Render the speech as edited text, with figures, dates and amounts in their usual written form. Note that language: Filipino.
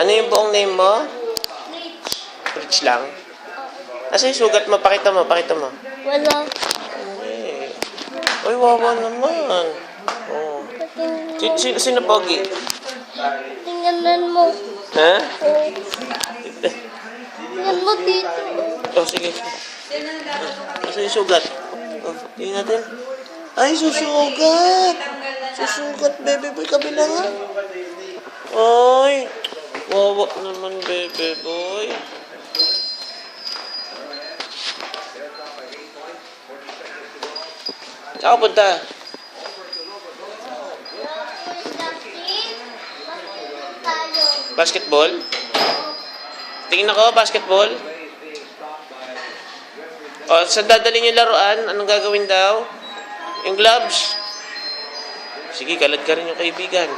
Ano yung buong name mo? Rich lang? Asa yung sugat mo? Pakita mo, pakita mo. Wala. Okay. Ay, wawa naman. Oh. Sino pogi? Tingnan mo. Ha? Tingnan mo dito. Oh, sige. Asa yung sugat? Oh, tingnan natin. Ay, susugat! Susugat, bebe boy. Kabila nga. Ay, wawa naman, bebe boy. Saan ka punta? Basketball? Tingin ako, basketball. O, saan dadalhin yung laruan? Anong gagawin daw? Yung gloves? Sige, kalad ka rin yung kaibigan.